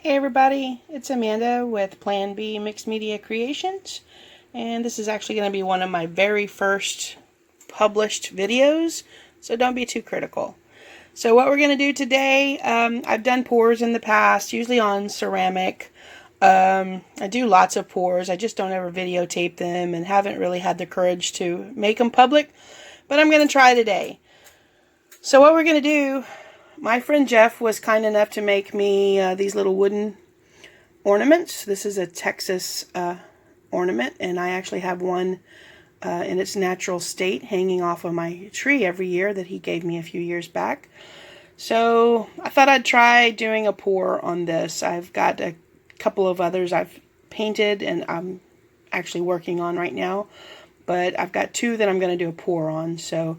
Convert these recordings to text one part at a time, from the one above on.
Hey everybody, it's Amanda with Plan B Mixed Media Creations, and this is actually going to be one of my very first published videos, so don't be too critical. So what we're going to do today, I've done pours in the past, usually on ceramic. I do lots of pours, I just don't ever videotape them and haven't really had the courage to make them public, but I'm going to try today. So what we're going to do, my friend Jeff was kind enough to make me these little wooden ornaments. This is a Texas ornament, and I actually have one in its natural state hanging off of my tree every year that he gave me a few years back. So I thought I'd try doing a pour on this. I've got a couple of others I've painted and I'm actually working on right now, but I've got two that I'm going to do a pour on. So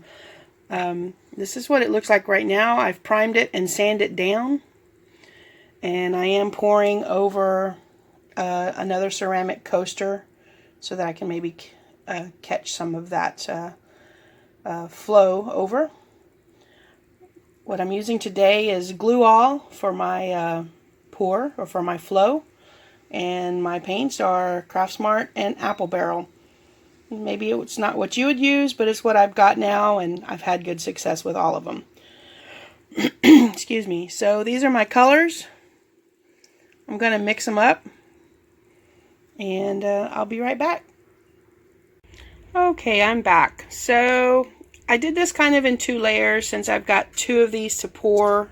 this is what it looks like right now. I've primed it and sanded it down, and I am pouring over another ceramic coaster so that I can maybe catch some of that flow over. What I'm using today is glue all for my pour, or for my flow, and my paints are Craftsmart and Apple Barrel. Maybe it's not what you would use, but it's what I've got now, and I've had good success with all of them. Excuse me. So these are my colors. I'm going to mix them up, and I'll be right back. Okay, I'm back. So I did this kind of in 2 layers since I've got 2 of these to pour,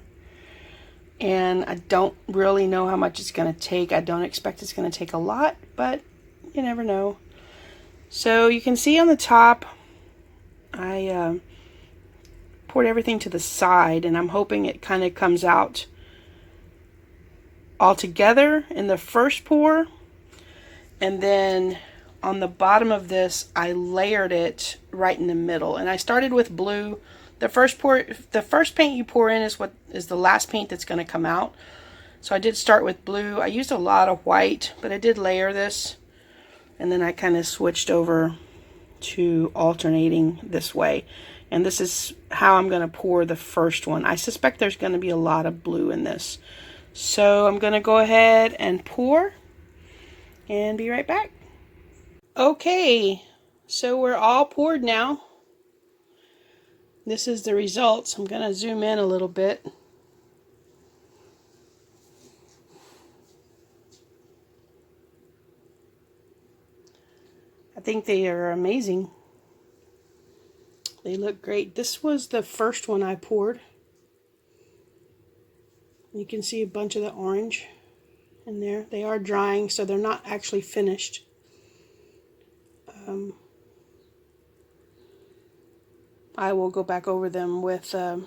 and I don't really know how much it's going to take. I don't expect it's going to take a lot, but you never know. So you can see on the top, I poured everything to the side, and I'm hoping it kind of comes out all together in the first pour. And then on the bottom of this, I layered it right in the middle, and I started with blue. The first paint you pour in is what is the last paint that's going to come out. So I did start with blue. I used a lot of white, but I did layer this, and then I kind of switched over to alternating this way. And this is how I'm going to pour the first one. I suspect there's going to be a lot of blue in this. So I'm going to go ahead and pour and be right back. Okay, so we're all poured now. This is the results. I'm going to zoom in a little bit. I think they are amazing. They look great. This was the first one I poured. You can see a bunch of the orange in there. They are drying, so they're not actually finished. I will go back over them with a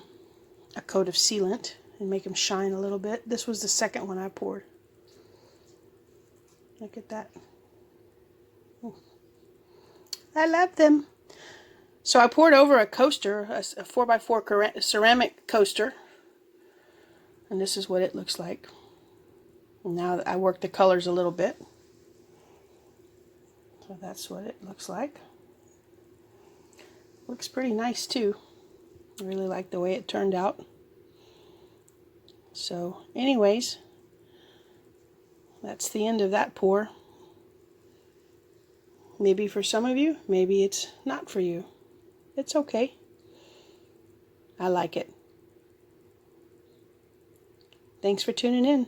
coat of sealant and make them shine a little bit. This was the second one I poured. Look at that. I love them. So I poured over a coaster, a 4x4 ceramic coaster, and this is what it looks like. Now I worked the colors a little bit. So that's what it looks like. Looks pretty nice too. I really like the way it turned out. So anyways, that's the end of that pour. Maybe for some of you, maybe it's not for you. It's okay. I like it. Thanks for tuning in.